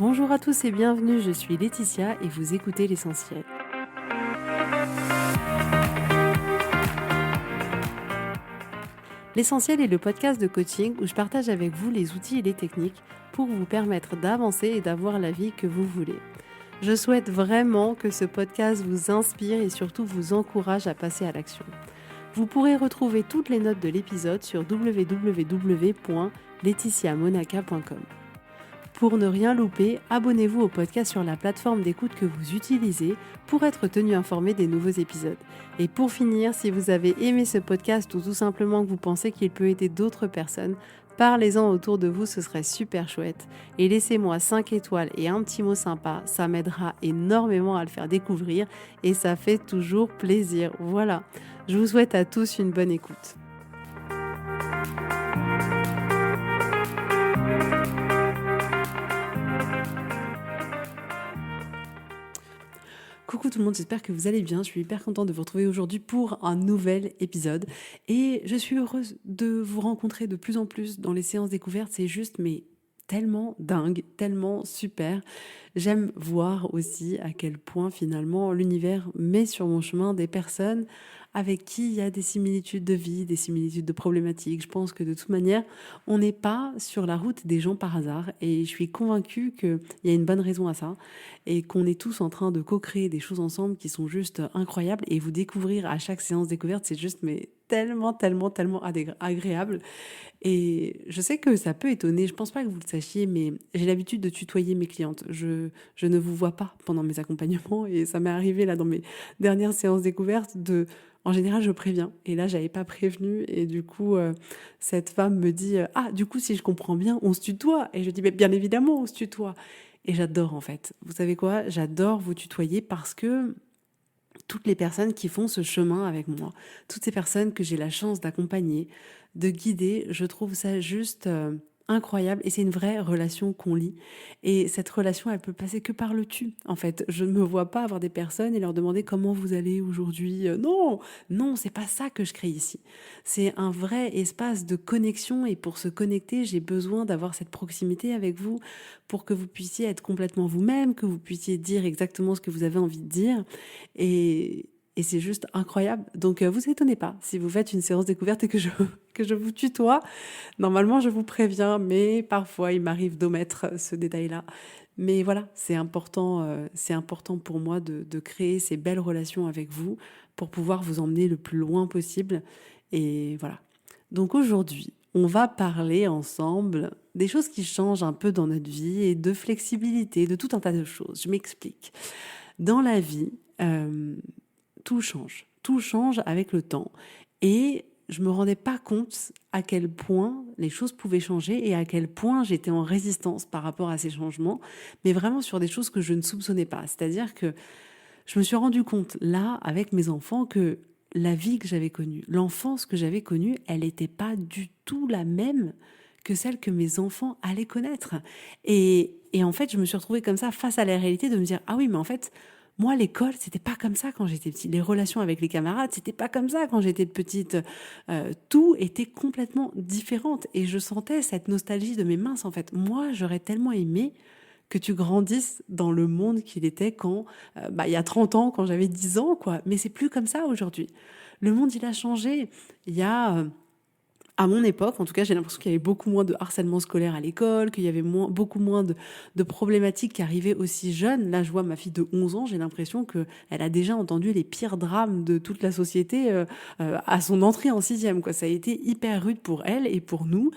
Bonjour à tous et bienvenue, je suis Laetitia et vous écoutez l'essentiel. L'essentiel est le podcast de coaching où je partage avec vous les outils et les techniques pour vous permettre d'avancer et d'avoir la vie que vous voulez. Je souhaite vraiment que ce podcast vous inspire et surtout vous encourage à passer à l'action. Vous pourrez retrouver toutes les notes de l'épisode sur www.laetitiamonaca.com. Pour ne rien louper, abonnez-vous au podcast sur la plateforme d'écoute que vous utilisez pour être tenu informé des nouveaux épisodes. Et pour finir, si vous avez aimé ce podcast ou tout simplement que vous pensez qu'il peut aider d'autres personnes, parlez-en autour de vous, ce serait super chouette. Et laissez-moi 5 étoiles et un petit mot sympa, ça m'aidera énormément à le faire découvrir et ça fait toujours plaisir. Voilà, je vous souhaite à tous une bonne écoute. Coucou tout le monde, j'espère que vous allez bien. Je suis hyper contente de vous retrouver aujourd'hui pour un nouvel épisode. Et je suis heureuse de vous rencontrer de plus en plus dans les séances découvertes. C'est juste, mais tellement dingue, tellement super. J'aime voir aussi à quel point finalement l'univers met sur mon chemin des personnes avec qui il y a des similitudes de vie, des similitudes de problématiques. Je pense que de toute manière, on n'est pas sur la route des gens par hasard et je suis convaincue qu'il y a une bonne raison à ça et qu'on est tous en train de co-créer des choses ensemble qui sont juste incroyables et vous découvrir à chaque séance découverte, c'est juste mais tellement agréable. Et je sais que ça peut étonner, je pense pas que vous le sachiez, mais j'ai l'habitude de tutoyer mes clientes. Je ne vous vois pas pendant mes accompagnements et ça m'est arrivé là dans mes dernières séances découvertes en général, je préviens. Et là, j'avais pas prévenu. Et du coup, cette femme me dit ah, du coup, si je comprends bien, on se tutoie. Et je dis mais bien évidemment, on se tutoie. Et j'adore en fait. Vous savez quoi? J'adore vous tutoyer parce que toutes les personnes qui font ce chemin avec moi, toutes ces personnes que j'ai la chance d'accompagner, de guider, je trouve ça juste incroyable et c'est une vraie relation qu'on lie. Et cette relation, elle peut passer que par le tu. En fait, je ne me vois pas avoir des personnes et leur demander comment vous allez aujourd'hui. Non, non, c'est pas ça que je crée ici. C'est un vrai espace de connexion et pour se connecter, j'ai besoin d'avoir cette proximité avec vous pour que vous puissiez être complètement vous-même, que vous puissiez dire exactement ce que vous avez envie de dire. Et c'est juste incroyable. Donc, vous étonnez pas si vous faites une séance découverte et que je vous tutoie. Normalement, je vous préviens, mais parfois, il m'arrive d'omettre ce détail-là. Mais voilà, c'est important pour moi de créer ces belles relations avec vous pour pouvoir vous emmener le plus loin possible. Et voilà. Donc aujourd'hui, on va parler ensemble des choses qui changent un peu dans notre vie et de flexibilité, de tout un tas de choses. Je m'explique. Dans la vie, tout change. Tout change avec le temps. Et je me rendais pas compte à quel point les choses pouvaient changer et à quel point j'étais en résistance par rapport à ces changements, mais vraiment sur des choses que je ne soupçonnais pas. C'est-à-dire que je me suis rendu compte là, avec mes enfants, que la vie que j'avais connue, l'enfance que j'avais connue, elle n'était pas du tout la même que celle que mes enfants allaient connaître. Et en fait, je me suis retrouvée comme ça face à la réalité de me dire, ah oui, mais en fait, moi, l'école, c'était pas comme ça quand j'étais petite. Les relations avec les camarades, c'était pas comme ça quand j'étais petite. Tout était complètement différente. Et je sentais cette nostalgie de mes minces. En fait, moi, j'aurais tellement aimé que tu grandisses dans le monde qu'il était quand, il y a 30 ans, quand j'avais 10 ans, quoi. Mais c'est plus comme ça aujourd'hui. Le monde, il a changé. Il y a, à mon époque, en tout cas, j'ai l'impression qu'il y avait beaucoup moins de harcèlement scolaire à l'école, qu'il y avait beaucoup moins de problématiques qui arrivaient aussi jeunes. Là, je vois ma fille de 11 ans, j'ai l'impression qu'elle a déjà entendu les pires drames de toute la société à son entrée en sixième, quoi. Ça a été hyper rude pour elle et pour nous.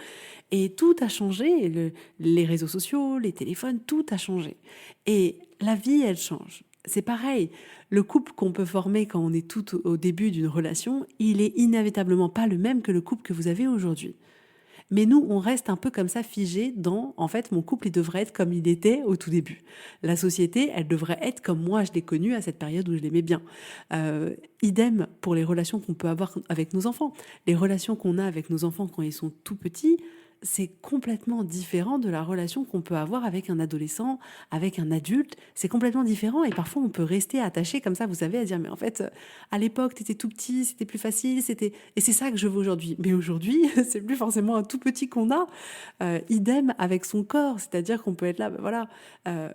Et tout a changé. Les réseaux sociaux, les téléphones, tout a changé. Et la vie, elle change. C'est pareil. Le couple qu'on peut former quand on est tout au début d'une relation, il est inévitablement pas le même que le couple que vous avez aujourd'hui. Mais nous, on reste un peu comme ça figé dans, en fait, mon couple, il devrait être comme il était au tout début. La société, elle devrait être comme moi, je l'ai connue à cette période où je l'aimais bien. Idem pour les relations qu'on peut avoir avec nos enfants. Les relations qu'on a avec nos enfants quand ils sont tout petits, c'est complètement différent de la relation qu'on peut avoir avec un adolescent, avec un adulte. C'est complètement différent et parfois on peut rester attaché comme ça, vous savez, à dire mais en fait, à l'époque, tu étais tout petit, c'était plus facile, c'était et c'est ça que je veux aujourd'hui. Mais aujourd'hui, c'est plus forcément un tout petit qu'on a. Idem avec son corps, c'est-à-dire qu'on peut être là, ben voilà,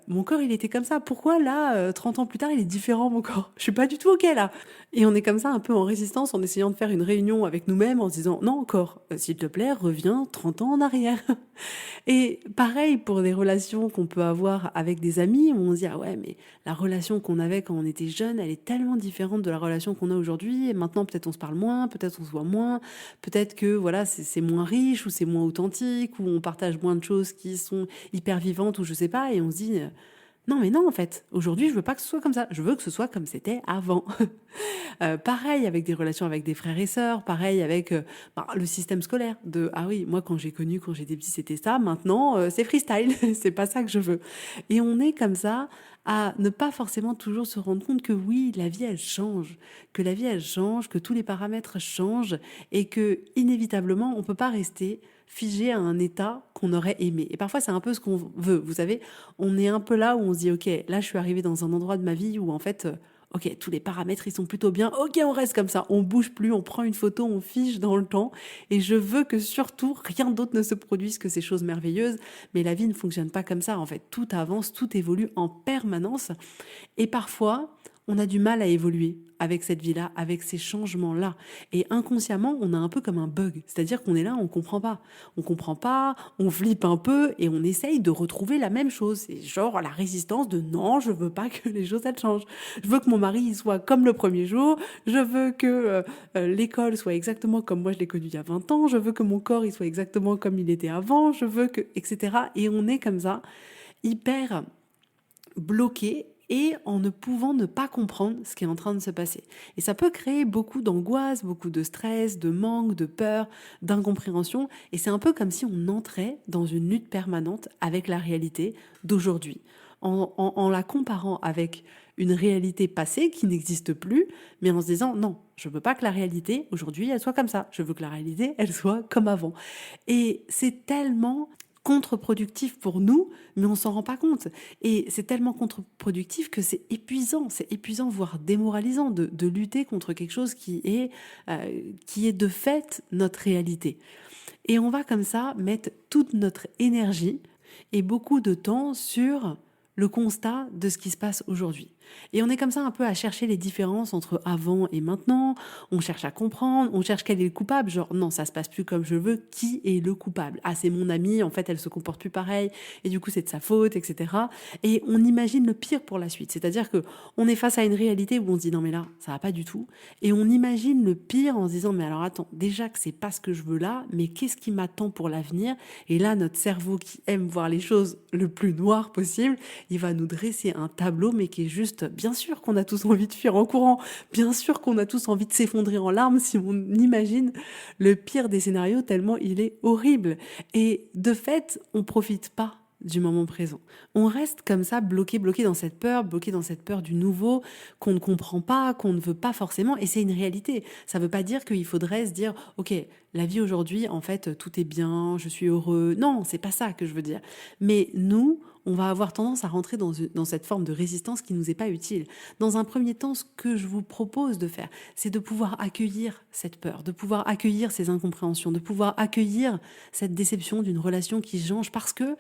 mon corps il était comme ça. Pourquoi là, 30 ans plus tard, il est différent mon corps? Je suis pas du tout ok là. Et on est comme ça un peu en résistance en essayant de faire une réunion avec nous-mêmes en se disant non encore, s'il te plaît, reviens 30 ans en arrière. Et pareil pour des relations qu'on peut avoir avec des amis où on se dit ah ouais mais la relation qu'on avait quand on était jeune elle est tellement différente de la relation qu'on a aujourd'hui et maintenant peut-être on se parle moins, peut-être on se voit moins, peut-être que voilà c'est moins riche ou c'est moins authentique ou on partage moins de choses qui sont hyper vivantes ou je sais pas et on se dit non mais non en fait aujourd'hui je veux pas que ce soit comme ça, je veux que ce soit comme c'était avant. Pareil avec des relations avec des frères et sœurs, pareil avec le système scolaire de ah oui, moi quand j'ai connu quand j'étais petit c'était ça, maintenant c'est freestyle, c'est pas ça que je veux. Et on est comme ça à ne pas forcément toujours se rendre compte que oui, la vie elle change, que la vie elle change, que tous les paramètres changent et que inévitablement on peut pas rester figé à un état qu'on aurait aimé. Et parfois c'est un peu ce qu'on veut, vous savez, on est un peu là où on se dit ok, là je suis arrivé dans un endroit de ma vie où en fait ok, tous les paramètres, ils sont plutôt bien. Ok, on reste comme ça. On bouge plus, on prend une photo, on fiche dans le temps. Et je veux que surtout, rien d'autre ne se produise que ces choses merveilleuses. Mais la vie ne fonctionne pas comme ça. En fait, tout avance, tout évolue en permanence. Et parfois, on a du mal à évoluer avec cette vie-là, avec ces changements-là. Et inconsciemment, on a un peu comme un bug. C'est-à-dire qu'on est là, on comprend pas. On comprend pas, on flippe un peu et on essaye de retrouver la même chose. C'est genre la résistance de non, je veux pas que les choses elles changent. Je veux que mon mari il soit comme le premier jour. Je veux que l'école soit exactement comme moi je l'ai connue il y a 20 ans. Je veux que mon corps il soit exactement comme il était avant. Je veux que, etc. Et on est comme ça, hyper bloqué et en ne pouvant ne pas comprendre ce qui est en train de se passer. Et ça peut créer beaucoup d'angoisse, beaucoup de stress, de manque, de peur, d'incompréhension. Et c'est un peu comme si on entrait dans une lutte permanente avec la réalité d'aujourd'hui, en la comparant avec une réalité passée qui n'existe plus, mais en se disant non, je veux pas que la réalité aujourd'hui elle soit comme ça. Je veux que la réalité elle soit comme avant. Et c'est tellement contre-productif pour nous, mais on s'en rend pas compte. Et c'est tellement contre-productif que c'est épuisant, voire démoralisant de lutter contre quelque chose qui est de fait notre réalité. Et on va comme ça mettre toute notre énergie et beaucoup de temps sur le constat de ce qui se passe aujourd'hui. Et on est comme ça un peu à chercher les différences entre avant et maintenant, on cherche à comprendre, on cherche quel est le coupable, genre non, ça se passe plus comme je veux, qui est le coupable? Ah, c'est mon amie, en fait, elle se comporte plus pareil, et du coup, c'est de sa faute, etc. Et on imagine le pire pour la suite, c'est-à-dire que on est face à une réalité où on se dit non mais là, ça va pas du tout, et on imagine le pire en se disant mais alors attends, déjà que c'est pas ce que je veux là, mais qu'est-ce qui m'attend pour l'avenir? Et là, notre cerveau qui aime voir les choses le plus noir possible, il va nous dresser un tableau, mais qui est juste bien sûr qu'on a tous envie de fuir en courant, bien sûr qu'on a tous envie de s'effondrer en larmes si on imagine le pire des scénarios tellement il est horrible. Et de fait, on profite pas du moment présent. On reste comme ça bloqué dans cette peur, bloqué dans cette peur du nouveau qu'on ne comprend pas, qu'on ne veut pas forcément, et c'est une réalité. Ça veut pas dire qu'il faudrait se dire ok, la vie aujourd'hui en fait tout est bien, je suis heureux. Non, c'est pas ça que je veux dire. Mais nous, on va avoir tendance à rentrer dans cette forme de résistance qui nous est pas utile. Dans un premier temps, ce que je vous propose de faire, c'est de pouvoir accueillir cette peur, de pouvoir accueillir ces incompréhensions, de pouvoir accueillir cette déception d'une relation qui change parce que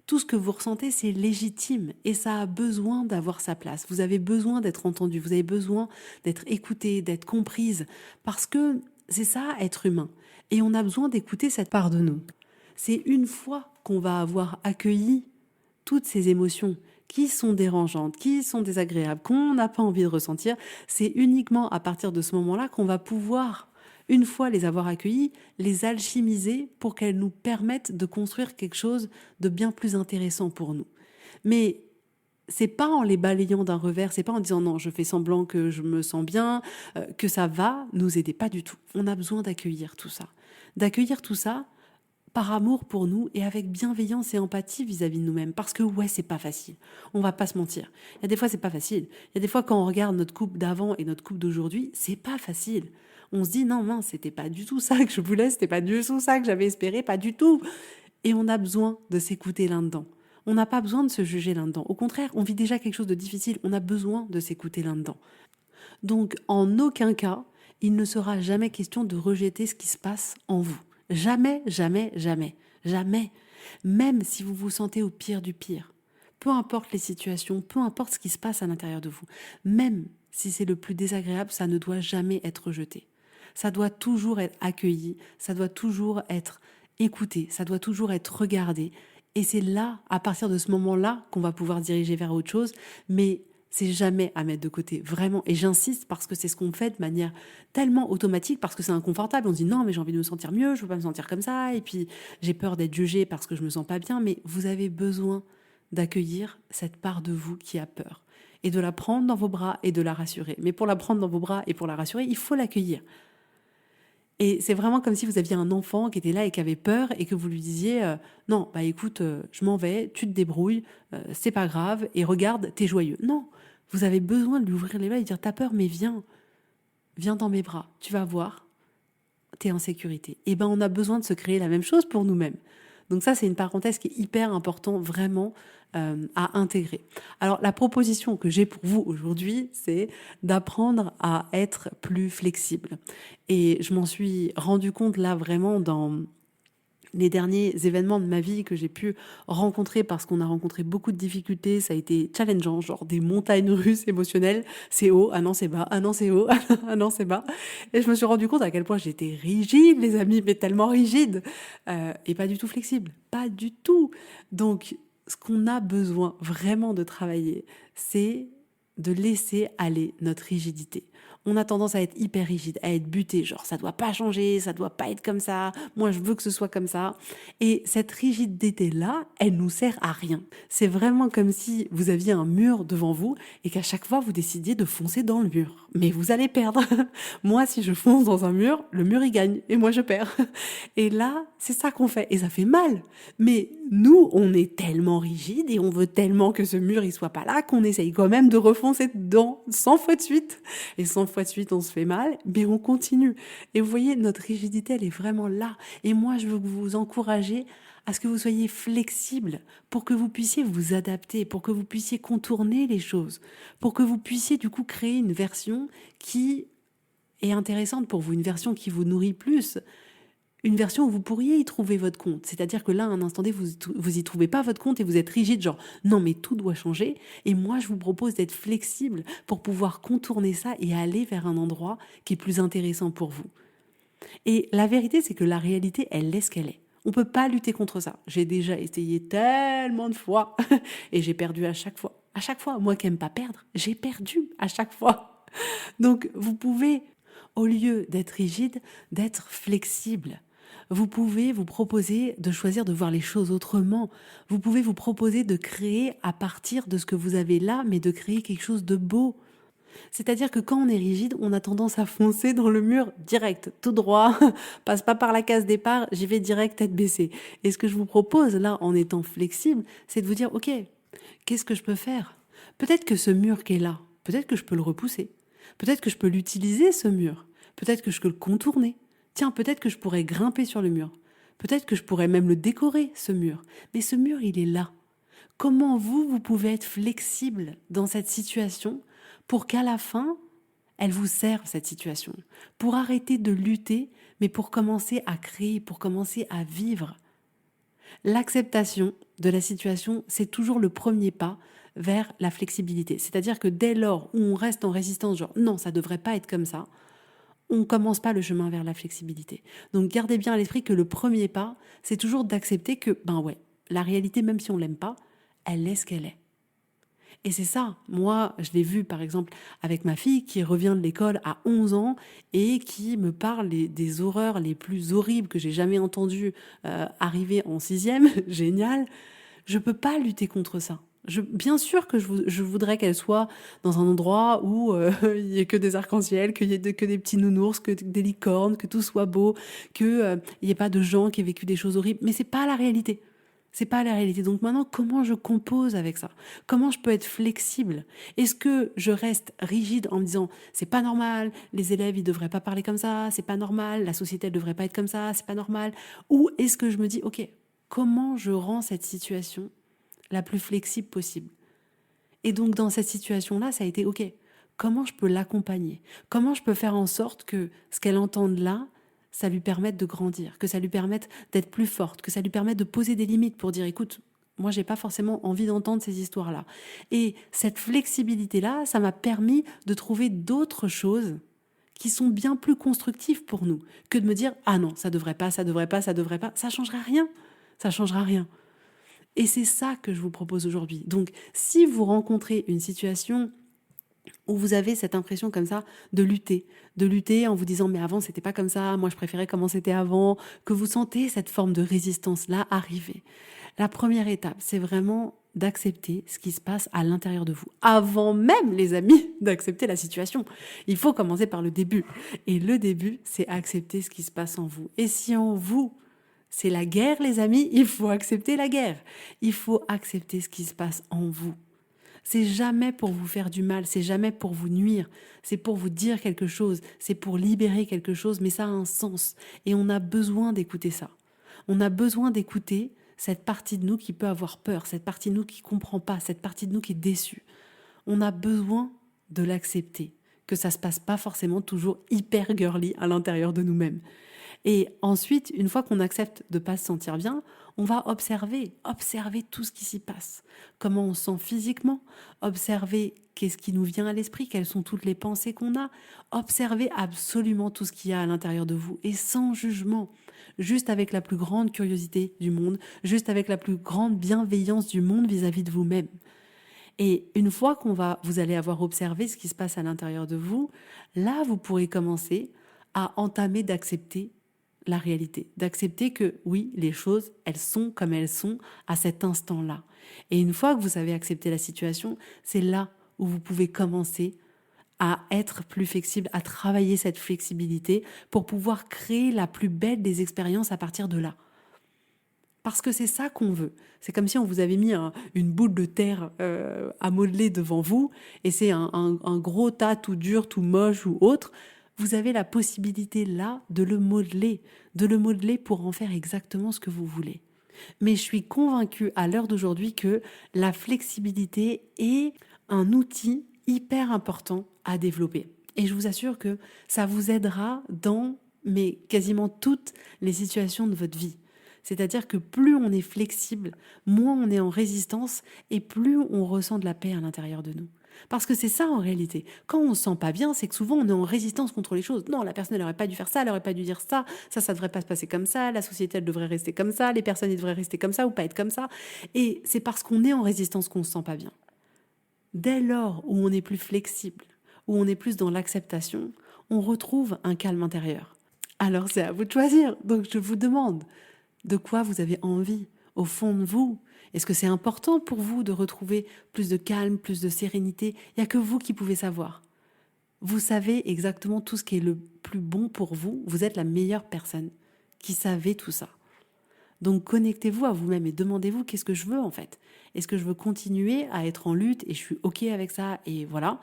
tout ce que vous ressentez, c'est légitime et ça a besoin d'avoir sa place. Vous avez besoin d'être entendu, vous avez besoin d'être écouté, d'être comprise parce que c'est ça, être humain. Et on a besoin d'écouter cette part de nous. C'est une fois qu'on va avoir accueilli toutes ces émotions qui sont dérangeantes, qui sont désagréables, qu'on n'a pas envie de ressentir, c'est uniquement à partir de ce moment-là qu'on va pouvoir, une fois les avoir accueillies, les alchimiser pour qu'elles nous permettent de construire quelque chose de bien plus intéressant pour nous. Mais c'est pas en les balayant d'un revers, c'est pas en disant non, je fais semblant que je me sens bien, que ça va nous aider, pas du tout. On a besoin d'accueillir tout ça. D'accueillir tout ça par amour pour nous et avec bienveillance et empathie vis-à-vis de nous-mêmes. Parce que ouais, c'est pas facile. On va pas se mentir. Il y a des fois, c'est pas facile. Il y a des fois, quand on regarde notre couple d'avant et notre couple d'aujourd'hui, c'est pas facile. On se dit non, mince, c'était pas du tout ça que je voulais, c'était pas du tout ça que j'avais espéré, pas du tout. Et on a besoin de s'écouter là-dedans. On n'a pas besoin de se juger là-dedans. Au contraire, on vit déjà quelque chose de difficile, on a besoin de s'écouter là-dedans. Donc, en aucun cas, il ne sera jamais question de rejeter ce qui se passe en vous. Jamais, jamais, jamais, jamais. Même si vous vous sentez au pire du pire. Peu importe les situations, peu importe ce qui se passe à l'intérieur de vous. Même si c'est le plus désagréable, ça ne doit jamais être rejeté. Ça doit toujours être accueilli, ça doit toujours être écouté, ça doit toujours être regardé. Et c'est là, à partir de ce moment-là, qu'on va pouvoir diriger vers autre chose. Mais c'est jamais à mettre de côté, vraiment. Et j'insiste parce que c'est ce qu'on fait de manière tellement automatique, parce que c'est inconfortable. On se dit non, mais j'ai envie de me sentir mieux, je veux pas me sentir comme ça. Et puis j'ai peur d'être jugée parce que je me sens pas bien. Mais vous avez besoin d'accueillir cette part de vous qui a peur et de la prendre dans vos bras et de la rassurer. Mais pour la prendre dans vos bras et pour la rassurer, il faut l'accueillir. Et c'est vraiment comme si vous aviez un enfant qui était là et qui avait peur et que vous lui disiez non, bah écoute, je m'en vais, tu te débrouilles, c'est pas grave et regarde, t'es joyeux. Non, vous avez besoin de lui ouvrir les bras et de dire t'as peur, mais viens dans mes bras, tu vas voir, t'es en sécurité. Et ben on a besoin de se créer la même chose pour nous-mêmes. Donc ça, c'est une parenthèse qui est hyper important vraiment à intégrer. Alors la proposition que j'ai pour vous aujourd'hui, c'est d'apprendre à être plus flexible. Et je m'en suis rendu compte là vraiment dans les derniers événements de ma vie que j'ai pu rencontrer parce qu'on a rencontré beaucoup de difficultés, ça a été challengeant, genre des montagnes russes émotionnelles, c'est haut, ah non c'est bas, ah non c'est haut, ah non c'est bas. Et je me suis rendu compte à quel point j'étais rigide, les amis, mais tellement rigide, et pas du tout flexible, pas du tout. Donc ce qu'on a besoin vraiment de travailler, c'est de laisser aller notre rigidité. On a tendance à être hyper rigide, à être buté, genre ça doit pas changer, ça doit pas être comme ça, moi je veux que ce soit comme ça. Et cette rigidité-là, elle nous sert à rien. C'est vraiment comme si vous aviez un mur devant vous et qu'à chaque fois vous décidiez de foncer dans le mur. Mais vous allez perdre. Moi, si je fonce dans un mur, le mur il gagne et moi je perds. Et là, c'est ça qu'on fait et ça fait mal. Mais nous, on est tellement rigide et on veut tellement que ce mur il soit pas là qu'on essaye quand même de refoncer dedans 100 fois de suite. Et 100 fois de suite, on se fait mal, mais on continue. Et vous voyez, notre rigidité, elle est vraiment là. Et moi, je veux vous encourager à ce que vous soyez flexible pour que vous puissiez vous adapter, pour que vous puissiez contourner les choses, pour que vous puissiez du coup créer une version qui est intéressante pour vous, une version qui vous nourrit plus, une version où vous pourriez y trouver votre compte. C'est-à-dire que là, à un instant T, vous y trouvez pas votre compte et vous êtes rigide, genre non mais tout doit changer. Et moi, je vous propose d'être flexible pour pouvoir contourner ça et aller vers un endroit qui est plus intéressant pour vous. Et la vérité, c'est que la réalité, elle est ce qu'elle est. On peut pas lutter contre ça. J'ai déjà essayé tellement de fois et j'ai perdu à chaque fois. À chaque fois, moi qui aime pas perdre, j'ai perdu à chaque fois. Donc, vous pouvez, au lieu d'être rigide, d'être flexible. Vous pouvez vous proposer de choisir de voir les choses autrement. Vous pouvez vous proposer de créer à partir de ce que vous avez là, mais de créer quelque chose de beau. C'est-à-dire que quand on est rigide, on a tendance à foncer dans le mur direct, tout droit, passe pas par la case départ, j'y vais direct tête baissée. Et ce que je vous propose là, en étant flexible, c'est de vous dire, ok, qu'est-ce que je peux faire? Peut-être que ce mur qui est là, peut-être que je peux le repousser. Peut-être que je peux l'utiliser, ce mur. Peut-être que je peux le contourner. Tiens, peut-être que je pourrais grimper sur le mur. Peut-être que je pourrais même le décorer, ce mur. Mais ce mur, il est là. Comment vous pouvez être flexible dans cette situation pour qu'à la fin, elle vous serve, cette situation. Pour arrêter de lutter, mais pour commencer à créer, pour commencer à vivre. L'acceptation de la situation, c'est toujours le premier pas vers la flexibilité. C'est-à-dire que dès lors où on reste en résistance, genre non, ça devrait pas être comme ça, on ne commence pas le chemin vers la flexibilité. Donc gardez bien à l'esprit que le premier pas, c'est toujours d'accepter que, ben ouais, la réalité, même si on l'aime pas, elle est ce qu'elle est. Et c'est ça, moi, je l'ai vu par exemple avec ma fille qui revient de l'école à 11 ans et qui me parle des horreurs les plus horribles que j'ai jamais entendues arriver en sixième, génial. Je peux pas lutter contre ça. Bien sûr que je voudrais qu'elle soit dans un endroit où il y ait que des arcs-en-ciel, qu'il y ait que des petits nounours, que des licornes, que tout soit beau, qu'il n'y ait pas de gens qui aient vécu des choses horribles. Mais c'est pas la réalité. C'est pas la réalité. Donc maintenant, comment je compose avec ça? Comment je peux être flexible? Est-ce que je reste rigide en me disant c'est pas normal, les élèves ils devraient pas parler comme ça, c'est pas normal, la société elle devrait pas être comme ça, c'est pas normal? Ou est-ce que je me dis ok, comment je rends cette situation la plus flexible possible? Et donc dans cette situation-là, ça a été ok, comment je peux l'accompagner? Comment je peux faire en sorte que ce qu'elle entende là, ça lui permette de grandir, que ça lui permette d'être plus forte, que ça lui permette de poser des limites pour dire écoute, moi j'ai pas forcément envie d'entendre ces histoires-là. Et cette flexibilité-là, ça m'a permis de trouver d'autres choses qui sont bien plus constructives pour nous que de me dire ah non, ça devrait pas, ça devrait pas, ça devrait pas, ça changera rien. Ça changera rien. Et c'est ça que je vous propose aujourd'hui. Donc, si vous rencontrez une situation où vous avez cette impression comme ça de lutter en vous disant mais avant c'était pas comme ça, moi je préférais comment c'était avant, que vous sentez cette forme de résistance là arriver. La première étape, c'est vraiment d'accepter ce qui se passe à l'intérieur de vous. Avant même, les amis, d'accepter la situation. Il faut commencer par le début. Et le début, c'est accepter ce qui se passe en vous. Et si en vous, c'est la guerre, les amis, il faut accepter la guerre. Il faut accepter ce qui se passe en vous. C'est jamais pour vous faire du mal, c'est jamais pour vous nuire, c'est pour vous dire quelque chose, c'est pour libérer quelque chose, mais ça a un sens. Et on a besoin d'écouter ça. On a besoin d'écouter cette partie de nous qui peut avoir peur, cette partie de nous qui comprend pas, cette partie de nous qui est déçue. On a besoin de l'accepter, que ça se passe pas forcément toujours hyper girly à l'intérieur de nous-mêmes. Et ensuite, une fois qu'on accepte de pas se sentir bien, on va observer tout ce qui s'y passe. Comment on se sent physiquement, observer qu'est-ce qui nous vient à l'esprit, quelles sont toutes les pensées qu'on a, observer absolument tout ce qu'il y a à l'intérieur de vous et sans jugement, juste avec la plus grande curiosité du monde, juste avec la plus grande bienveillance du monde vis-à-vis de vous-même. Et une fois vous allez avoir observé ce qui se passe à l'intérieur de vous, là, vous pourrez commencer à entamer d'accepter la réalité, d'accepter que oui, les choses, elles sont comme elles sont à cet instant-là. Et une fois que vous avez accepté la situation, c'est là où vous pouvez commencer à être plus flexible, à travailler cette flexibilité pour pouvoir créer la plus belle des expériences à partir de là. Parce que c'est ça qu'on veut. C'est comme si on vous avait mis une boule de terre à modeler devant vous, et c'est un gros tas tout dur, tout moche ou autre. Vous avez la possibilité là de le modeler pour en faire exactement ce que vous voulez. Mais je suis convaincue à l'heure d'aujourd'hui que la flexibilité est un outil hyper important à développer. Et je vous assure que ça vous aidera dans quasiment toutes les situations de votre vie. C'est-à-dire que plus on est flexible, moins on est en résistance et plus on ressent de la paix à l'intérieur de nous. Parce que c'est ça en réalité. Quand on se sent pas bien, c'est que souvent on est en résistance contre les choses. Non, la personne n'aurait pas dû faire ça, elle n'aurait pas dû dire ça, ça devrait pas se passer comme ça, la société elle devrait rester comme ça, les personnes elles devraient rester comme ça ou pas être comme ça. Et c'est parce qu'on est en résistance qu'on se sent pas bien. Dès lors où on est plus flexible, où on est plus dans l'acceptation, on retrouve un calme intérieur. Alors c'est à vous de choisir. Donc je vous demande, de quoi vous avez envie au fond de vous? Est-ce que c'est important pour vous de retrouver plus de calme, plus de sérénité? Il n'y a que vous qui pouvez savoir. Vous savez exactement tout ce qui est le plus bon pour vous. Vous êtes la meilleure personne qui savait tout ça. Donc connectez-vous à vous-même et demandez-vous qu'est-ce que je veux en fait. Est-ce que je veux continuer à être en lutte et je suis OK avec ça et voilà.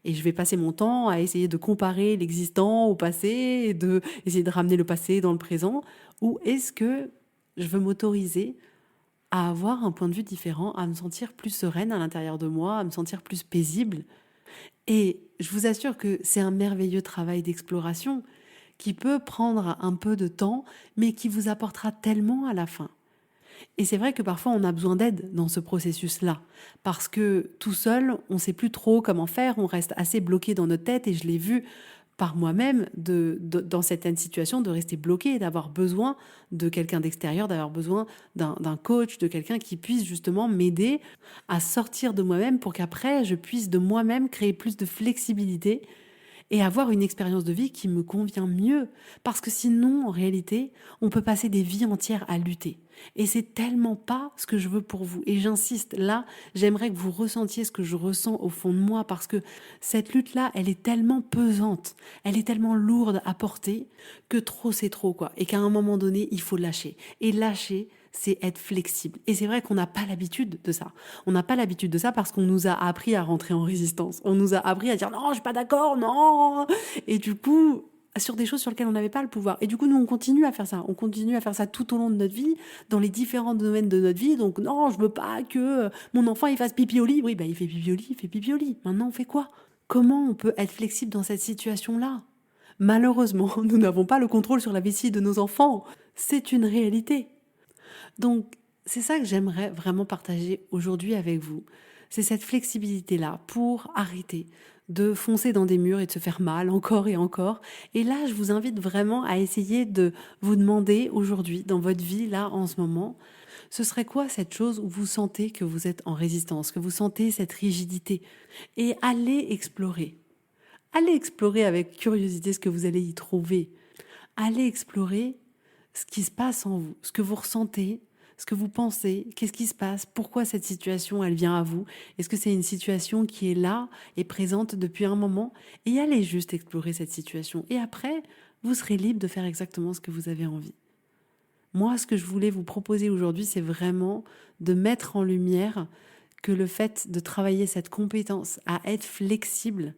Et je vais passer mon temps à essayer de comparer l'existant au passé et essayer de ramener le passé dans le présent? Ou est-ce que je veux m'autoriser à avoir un point de vue différent, à me sentir plus sereine à l'intérieur de moi, à me sentir plus paisible? Et je vous assure que c'est un merveilleux travail d'exploration qui peut prendre un peu de temps, mais qui vous apportera tellement à la fin. Et c'est vrai que parfois on a besoin d'aide dans ce processus-là, parce que tout seul, on ne sait plus trop comment faire, on reste assez bloqué dans notre tête, et je l'ai vu par moi-même dans certaines situations de rester bloqué et d'avoir besoin de quelqu'un d'extérieur, d'avoir besoin d'un coach, de quelqu'un qui puisse justement m'aider à sortir de moi-même pour qu'après je puisse de moi-même créer plus de flexibilité et avoir une expérience de vie qui me convient mieux. Parce que sinon, en réalité, on peut passer des vies entières à lutter. Et c'est tellement pas ce que je veux pour vous. Et j'insiste, là, j'aimerais que vous ressentiez ce que je ressens au fond de moi, parce que cette lutte-là, elle est tellement pesante, elle est tellement lourde à porter, que trop c'est trop, quoi. Et qu'à un moment donné, il faut lâcher. Et lâcher, c'est être flexible. Et c'est vrai qu'on n'a pas l'habitude de ça. On n'a pas l'habitude de ça parce qu'on nous a appris à rentrer en résistance. On nous a appris à dire non, je suis pas d'accord, non. Et du coup, sur des choses sur lesquelles on n'avait pas le pouvoir. Et du coup, nous, on continue à faire ça. On continue à faire ça tout au long de notre vie, dans les différents domaines de notre vie. Donc, non, je veux pas que mon enfant, il fasse pipi au lit. Oui, il fait pipi au lit, il fait pipi au lit. Maintenant, on fait quoi? Comment on peut être flexible dans cette situation-là? Malheureusement, nous n'avons pas le contrôle sur la vessie de nos enfants. C'est une réalité. Donc, c'est ça que j'aimerais vraiment partager aujourd'hui avec vous. C'est cette flexibilité-là pour arrêter de foncer dans des murs et de se faire mal encore et encore. Et là, je vous invite vraiment à essayer de vous demander aujourd'hui, dans votre vie, là, en ce moment, ce serait quoi cette chose où vous sentez que vous êtes en résistance, que vous sentez cette rigidité? Et allez explorer. Allez explorer avec curiosité ce que vous allez y trouver. Allez explorer ce qui se passe en vous, ce que vous ressentez, ce que vous pensez, qu'est-ce qui se passe, pourquoi cette situation, elle vient à vous. Est-ce que c'est une situation qui est là et présente depuis un moment? Et allez juste explorer cette situation. Et après, vous serez libre de faire exactement ce que vous avez envie. Moi, ce que je voulais vous proposer aujourd'hui, c'est vraiment de mettre en lumière que le fait de travailler cette compétence à être flexible,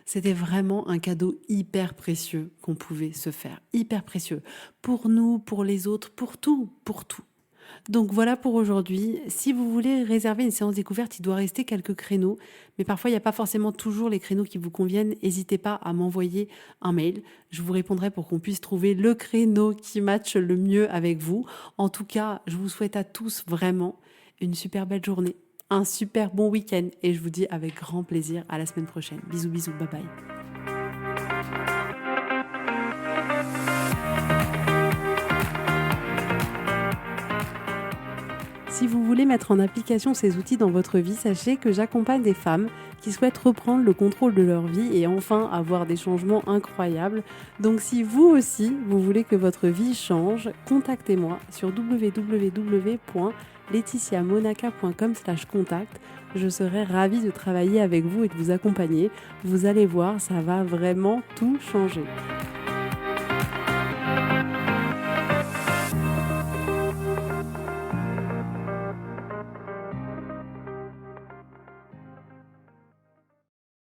c'était vraiment un cadeau hyper précieux qu'on pouvait se faire, hyper précieux, pour nous, pour les autres, pour tout, pour tout. Donc voilà pour aujourd'hui. Si vous voulez réserver une séance découverte, il doit rester quelques créneaux, mais parfois il n'y a pas forcément toujours les créneaux qui vous conviennent. N'hésitez pas à m'envoyer un mail. Je vous répondrai pour qu'on puisse trouver le créneau qui matche le mieux avec vous. En tout cas, je vous souhaite à tous vraiment une super belle journée, un super bon week-end et je vous dis avec grand plaisir à la semaine prochaine. Bisous, bisous, bye bye. Si vous voulez mettre en application ces outils dans votre vie, sachez que j'accompagne des femmes qui souhaitent reprendre le contrôle de leur vie et enfin avoir des changements incroyables. Donc si vous aussi, vous voulez que votre vie change, contactez-moi sur www.laetitiamonaca.com/contact. Je serai ravie de travailler avec vous et de vous accompagner. Vous allez voir, ça va vraiment tout changer.